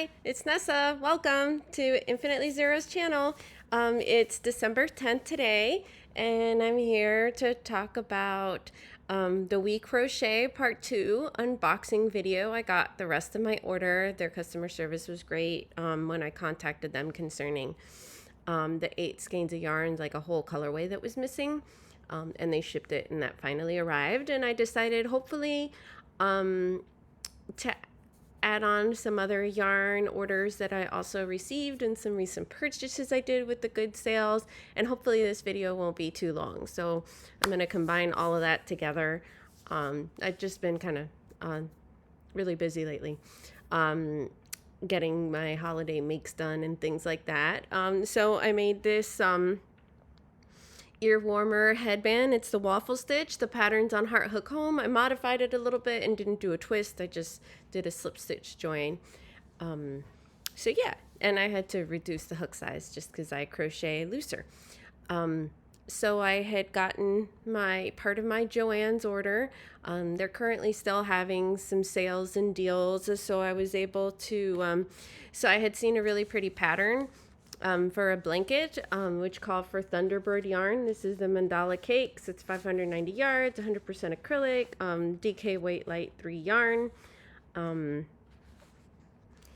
Hi, it's Nessa. Welcome to Infinitely Zero's channel. It's December 10th today, and I'm here to talk about the WeCrochet Part 2 unboxing video. I got the rest of my order. Their customer service was great when I contacted them concerning the 8 skeins of yarn, like a whole colorway that was missing. And they shipped it, and that finally arrived. And I decided, hopefully, to add on some other yarn orders that I also received and some recent purchases I did with the good sales, and hopefully this video won't be too long. So I'm going to combine all of that together. I've just been kind of really busy lately getting my holiday makes done and things like that. So I made this ear warmer headband. It's the waffle stitch. The pattern's on Heart Hook Home. I modified it a little bit and didn't do a twist. I just did a slip stitch join. So yeah, and I had to reduce the hook size just because I crochet looser. So I had gotten my part of my Joann's order. They're currently still having some sales and deals, so I was able to, so I had seen a really pretty pattern for a blanket, which called for Thunderbird yarn. This is the Mandala Cakes. It's 590 yards, 100% acrylic, DK weight light 3 yarn.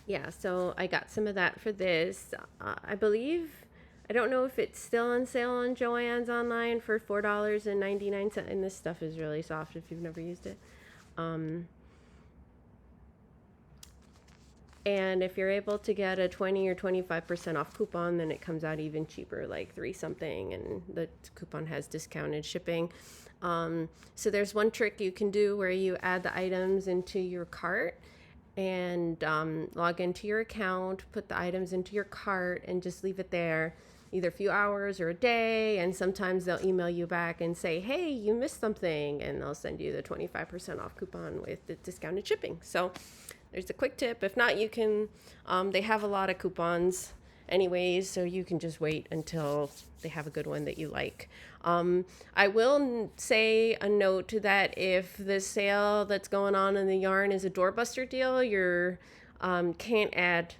Yeah, so I got some of that for this. I believe, I don't know if it's still on sale on Joann's online for $4.99, and this stuff is really soft if you've never used it. And if you're able to get a 20 or 25% off coupon, then it comes out even cheaper, like 3 something, and the coupon has discounted shipping. So there's one trick you can do where you add the items into your cart and log into your account, put the items into your cart, and just leave it there either a few hours or a day. And sometimes they'll email you back and say, hey, you missed something, and they'll send you the 25% off coupon with the discounted shipping. So there's a quick tip. If not, you can, they have a lot of coupons anyways, so you can just wait until they have a good one that you like. I will say a note that if the sale that's going on in the yarn is a doorbuster deal, you can't add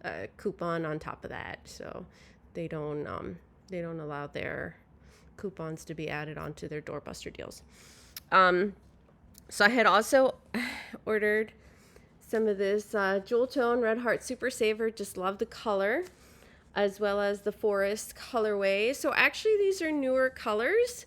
a coupon on top of that. So they don't allow their coupons to be added onto their doorbuster deals. So I had also ordered some of this Jewel Tone Red Heart Super Saver. Just love the color, as well as the Forest colorway. So actually these are newer colors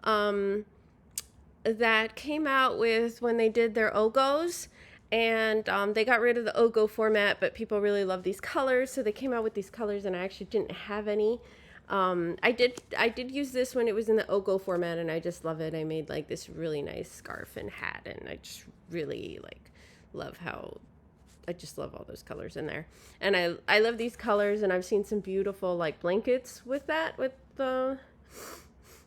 that came out with when they did their Ogos, and they got rid of the Ogo format, but people really love these colors, so they came out with these colors, and I actually didn't have any. I did use this when it was in the Ogo format, and I just love it. I made like this really nice scarf and hat, and I just really love how I just love all those colors in there. And I love these colors, and I've seen some beautiful like blankets with that, with the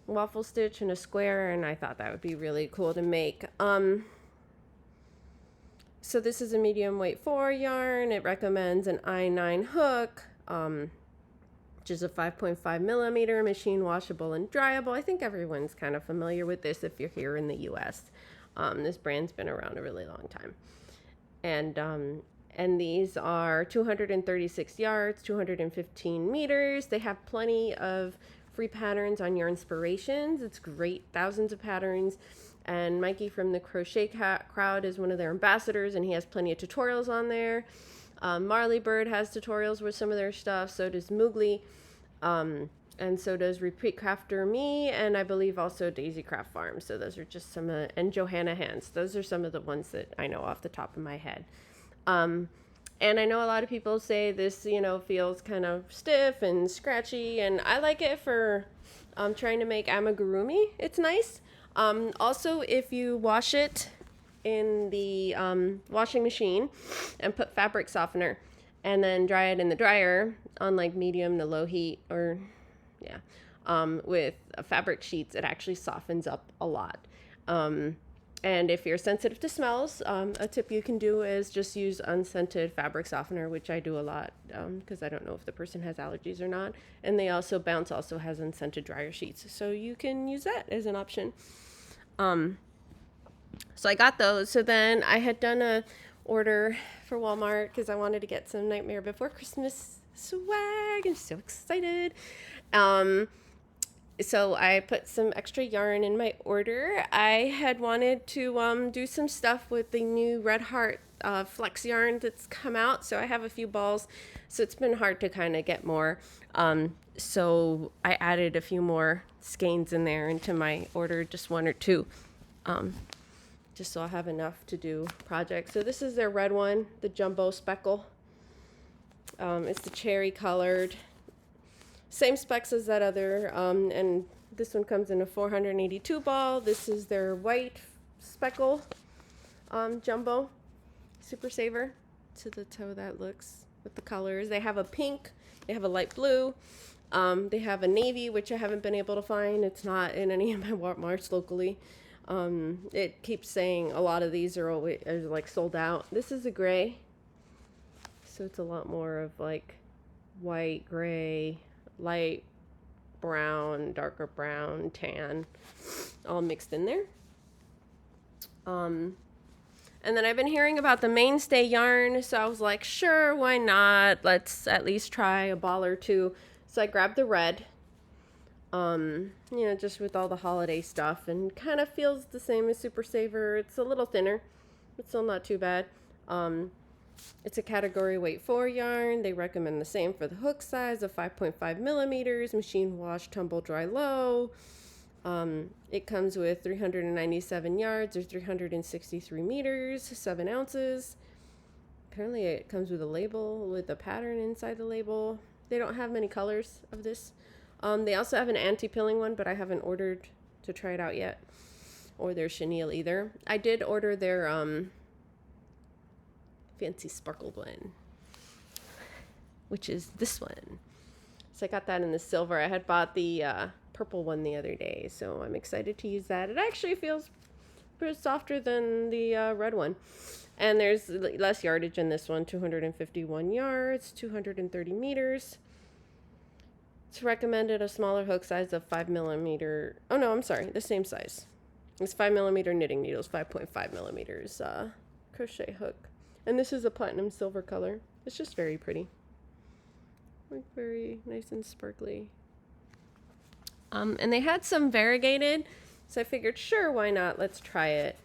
waffle stitch and a square, and I thought that would be really cool to make. So this is a medium weight 4 yarn. It recommends an I9 hook, which is a 5.5 millimeter, machine washable and dryable. I think everyone's kind of familiar with this if you're here in the US. This brand's been around a really long time. And these are 236 yards, 215 meters. They have plenty of free patterns on Yarnspirations. It's great, thousands of patterns. And Mikey from the Crochet Crowd is one of their ambassadors, and he has plenty of tutorials on there. Marley Bird has tutorials with some of their stuff. So does Moogly, and so does Repeat Crafter Me, and I believe also Daisy Craft Farm. So those are just some and Johanna Hands. Those are some of the ones that I know off the top of my head. And I know a lot of people say this, feels kind of stiff and scratchy, and I like it for trying to make amigurumi. It's nice. Also, if you wash it in the washing machine and put fabric softener and then dry it in the dryer on like medium to low heat, or with fabric sheets, it actually softens up a lot. And if you're sensitive to smells, a tip you can do is just use unscented fabric softener, which I do a lot because I don't know if the person has allergies or not. And Bounce also has unscented dryer sheets, so you can use that as an option. So I got those. So then I had done a order for Walmart because I wanted to get some Nightmare Before Christmas swag. I'm so excited. So I put some extra yarn in my order. I had wanted to do some stuff with the new Red Heart flex yarn that's come out. So I have a few balls. So it's been hard to kind of get more. So I added a few more skeins in there into my order, just one or two. Just so I have enough to do projects. So this is their red one, the jumbo speckle. It's the cherry colored. Same specs as that other, and this one comes in a 482 ball. This is their white speckle jumbo super saver. To the toe that looks with the colors. They have a pink, they have a light blue, they have a navy, which I haven't been able to find. It's not in any of my Walmarts locally. It keeps saying a lot of these are always like sold out. This is a gray, so it's a lot more of like white, gray, light brown, darker brown, tan, all mixed in there. And then I've been hearing about the Mainstay yarn, so I was like, sure, why not? Let's at least try a ball or two. So I grabbed the red, you know, just with all the holiday stuff, and kind of feels the same as Super Saver. It's a little thinner, but still not too bad. It's a category weight 4 yarn. They recommend the same for the hook size of 5.5 millimeters, machine wash, tumble dry low. It comes with 397 yards or 363 meters, 7 ounces. Apparently it comes with a label with a pattern inside the label. They don't have many colors of this. They also have an anti-pilling one, but I haven't ordered to try it out yet, or their chenille either. I did order their fancy sparkled one, which is this one. So I got that in the silver. I had bought the purple one the other day, so I'm excited to use that. It actually feels pretty softer than the red one. And there's less yardage in this one, 251 yards, 230 meters. It's recommended a smaller hook size of 5 millimeter. Oh no, I'm sorry, the same size. It's 5 millimeter knitting needles, 5.5 millimeters crochet hook. And this is a platinum silver color. It's just very pretty. Like very nice and sparkly. And they had some variegated, so I figured, sure, why not? Let's try it.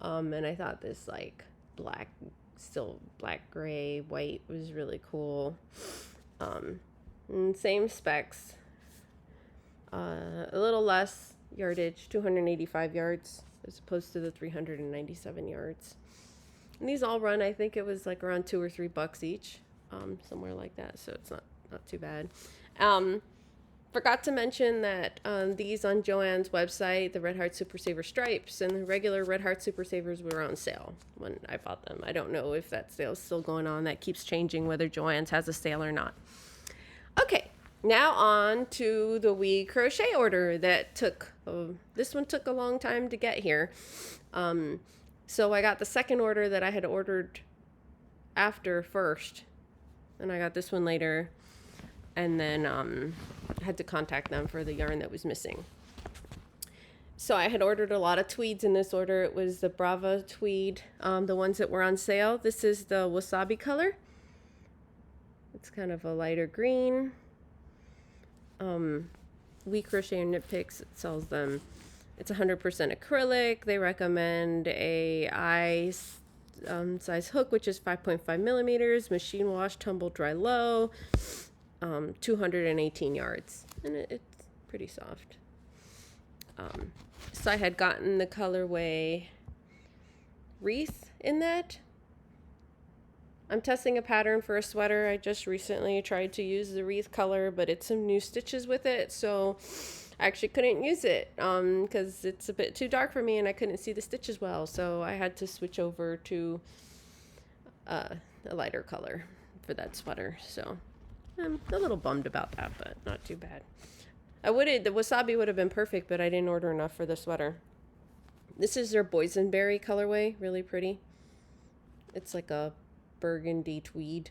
And I thought this like black, still black, gray, white was really cool. And same specs. A little less yardage, 285 yards as opposed to the 397 yards. And these all run, I think it was like around $2 or $3 each, somewhere like that. So it's not too bad. Forgot to mention that these on Joann's website, the Red Heart Super Saver stripes and the regular Red Heart Super Savers were on sale when I bought them. I don't know if that sale is still going on. That keeps changing whether Joann's has a sale or not. Okay, now on to the WeCrochet order that took, this one took a long time to get here. So I got the second order that I had ordered after first, and I got this one later, and then I had to contact them for the yarn that was missing. So I had ordered a lot of tweeds in this order. It was the Brava tweed, the ones that were on sale. This is the wasabi color. It's kind of a lighter green. WeCrochet and Knit Picks, it sells them. It's 100% acrylic. They recommend a size hook, which is 5.5 millimeters, machine wash, tumble dry low, 218 yards, and it's pretty soft. So I had gotten the colorway wreath in that. I'm testing a pattern for a sweater. I just recently tried to use the wreath color, but it's some new stitches with it, so I actually couldn't use it because it's a bit too dark for me and I couldn't see the stitches well, so I had to switch over to a lighter color for that sweater. So I'm a little bummed about that, but not too bad. The wasabi would have been perfect, but I didn't order enough for the sweater. This is their boysenberry colorway, really pretty. It's like a burgundy tweed.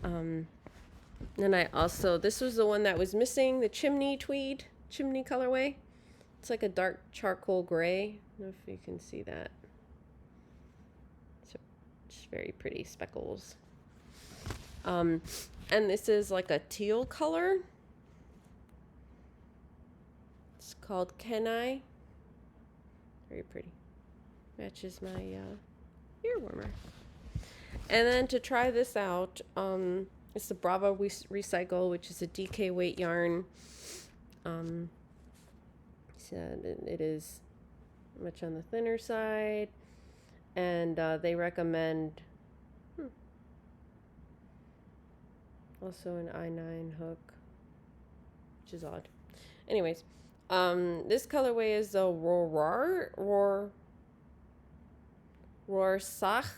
And I also, this was the one that was missing, the chimney tweed, chimney colorway. It's like a dark charcoal gray. I don't know if you can see that. It's very pretty speckles. And this is like a teal color. It's called Kenai. Very pretty. Matches my ear warmer. And then to try this out, it's the Bravo Recycle, which is a DK weight yarn. So it is much on the thinner side, and they recommend also an I9 hook, which is odd. Anyways, this colorway is the Roarsach.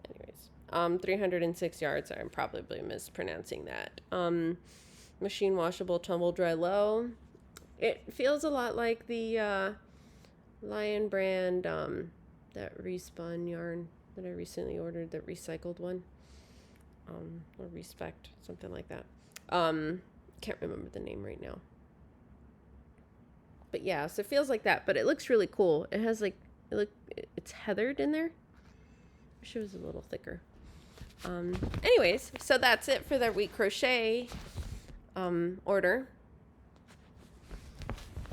Anyways, 306 yards. I'm probably mispronouncing that. Machine washable, tumble dry low. It feels a lot like the Lionbrand, that respun yarn that I recently ordered, the recycled one. Or respect, something like that. Can't remember the name right now. But yeah, so it feels like that, but it looks really cool. It has like, it's heathered in there. Wish it was a little thicker. Anyways, so that's it for the WeCrochet order.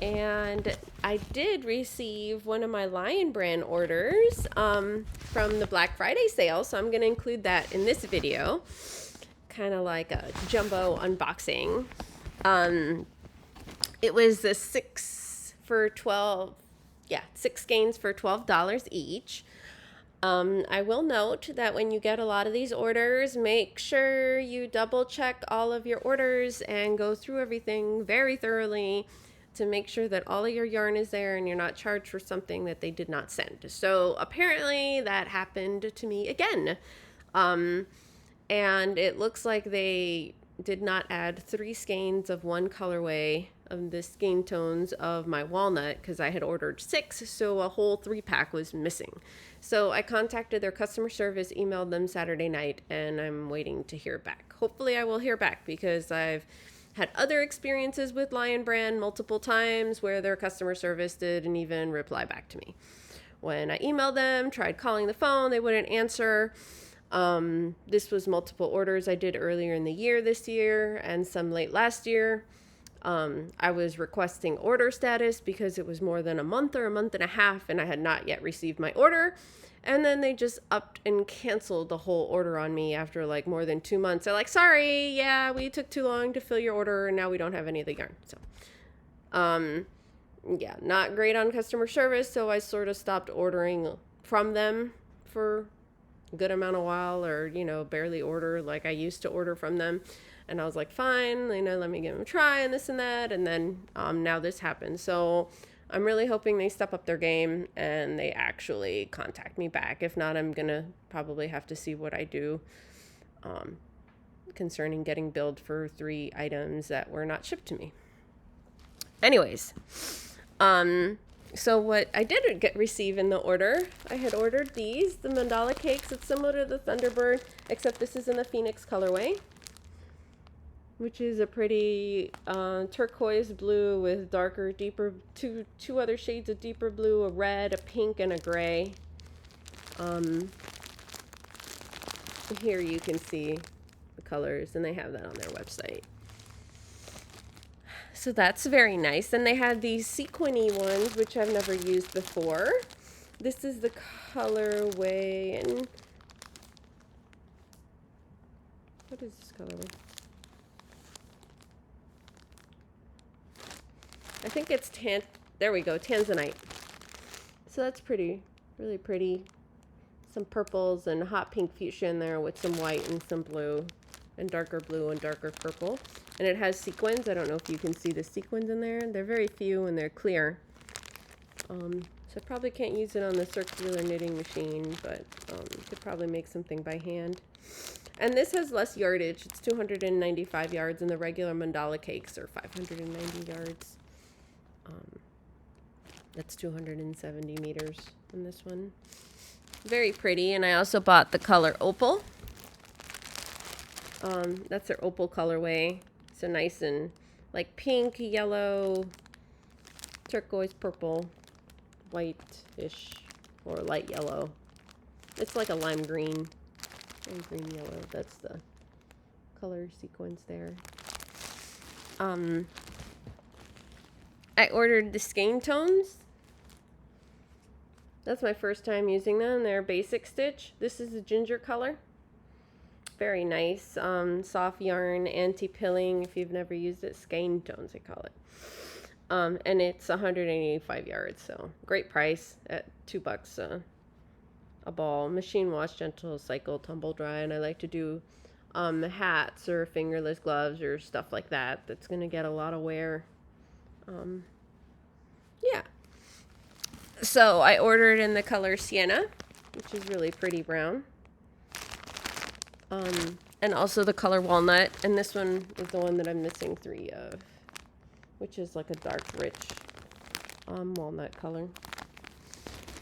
And I did receive one of my Lionbrand orders from the Black Friday sale, so I'm going to include that in this video, kind of like a jumbo unboxing. It was the 6 skeins for $12 each. I will note that when you get a lot of these orders, make sure you double check all of your orders and go through everything very thoroughly to make sure that all of your yarn is there and you're not charged for something that they did not send. So apparently that happened to me again. And it looks like they did not add 3 skeins of one colorway of the skein tones of my walnut because I had ordered 6, so a whole 3-pack was missing. So I contacted their customer service, emailed them Saturday night, and I'm waiting to hear back. Hopefully I will hear back because I've had other experiences with Lionbrand multiple times where their customer service didn't even reply back to me. When I emailed them, tried calling the phone, they wouldn't answer. This was multiple orders I did earlier in the year this year and some late last year. I was requesting order status because it was more than a month or a month and a half and I had not yet received my order. And then they just upped and canceled the whole order on me after like more than 2 months. They're like, sorry, yeah, we took too long to fill your order and now we don't have any of the yarn. So, yeah, not great on customer service. So I sort of stopped ordering from them for a good amount of while, or, you know, barely order like I used to order from them. And I was like, fine, you know, let me give them a try and this and that. And then now this happened. So I'm really hoping they step up their game and they actually contact me back. If not, I'm going to probably have to see what I do concerning getting billed for 3 items that were not shipped to me. Anyways, so what I did receive in the order, I had ordered these, the mandala cakes. It's similar to the Thunderbird, except this is in the Phoenix colorway, which is a pretty turquoise blue with darker, deeper, two other shades of deeper blue, a red, a pink, and a gray. Here you can see the colors, and they have that on their website. So that's very nice. And they had these sequiny ones, which I've never used before. This is the colorway, and what is this colorway? I think it's there we go, Tanzanite. So that's pretty, really pretty. Some purples and hot pink fuchsia in there with some white and some blue and darker blue and darker purple. And it has sequins. I don't know if you can see the sequins in there. They're very few and they're clear. So I probably can't use it on the circular knitting machine, but could probably make something by hand. And this has less yardage. It's 295 yards, and the regular mandala cakes are 590 yards. That's 270 meters in this one. Very pretty. And I also bought the color opal. That's their opal colorway. So nice and like pink, yellow, turquoise, purple, white-ish, or light yellow. It's like a lime green yellow. That's the color sequence there. I ordered the skein tones. That's my first time using them. They're basic stitch. This is the ginger color. Very nice. Soft yarn, anti-pilling. If you've never used it, skein tones they call it. And it's 185 yards, so great price at $2 a ball. Machine wash, gentle cycle, tumble dry, and I like to do hats or fingerless gloves or stuff like that. That's gonna get a lot of wear. Yeah. So I ordered in the color Sienna, which is really pretty brown. And also the color Walnut, and this one is the one that I'm missing 3 of, which is like a dark, rich walnut color.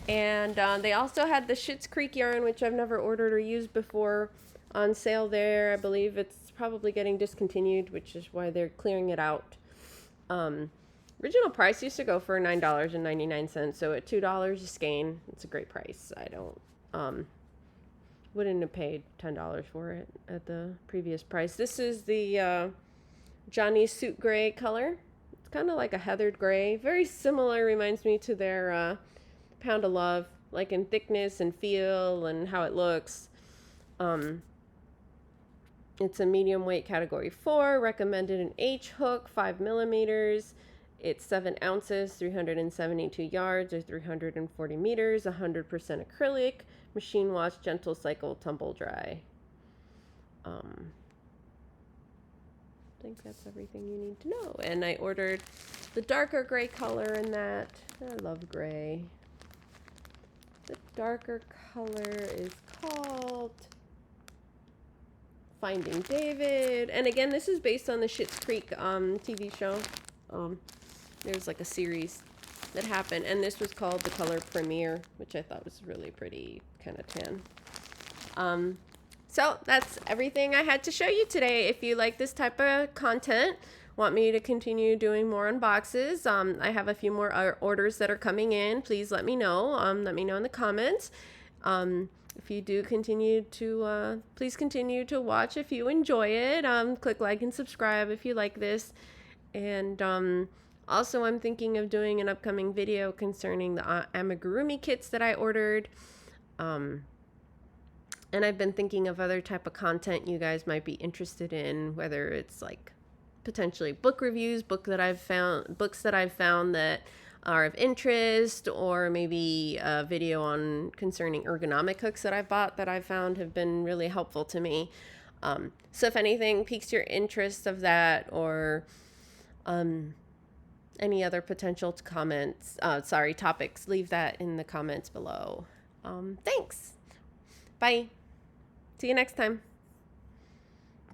And they also had the Schitt's Creek yarn, which I've never ordered or used before, on sale there. I believe it's probably getting discontinued, which is why they're clearing it out. Original price used to go for $9.99, so at $2 a skein, it's a great price. I don't, wouldn't have paid $10 for it at the previous price. This is the Johnny's Suit Gray color. It's kind of like a heathered gray. Very similar, reminds me to their Pound of Love, like in thickness and feel and how it looks. It's a medium weight category 4, recommended an H hook, 5 millimeters. It's 7 ounces, 372 yards or 340 meters, 100% acrylic, machine wash, gentle cycle, tumble dry. I think that's everything you need to know. And I ordered the darker gray color in that. I love gray. The darker color is called Finding David. And again, this is based on the Schitt's Creek TV show. There's like a series that happened, and this was called the color Premier, which I thought was really pretty, kind of tan. So that's everything I had to show you today. If you like this type of content, want me to continue doing more unboxes, I have a few more orders that are coming in. Please let me know. Let me know in the comments. If you do continue to, please continue to watch if you enjoy it. Click like and subscribe if you like this. And also, I'm thinking of doing an upcoming video concerning the amigurumi kits that I ordered. And I've been thinking of other type of content you guys might be interested in, whether it's like potentially book reviews, books that I've found that are of interest, or maybe a video on concerning ergonomic hooks that I've bought that I've found have been really helpful to me. So if anything piques your interest of that, or any other potential topics, leave that in the comments below. Thanks. Bye. See you next time.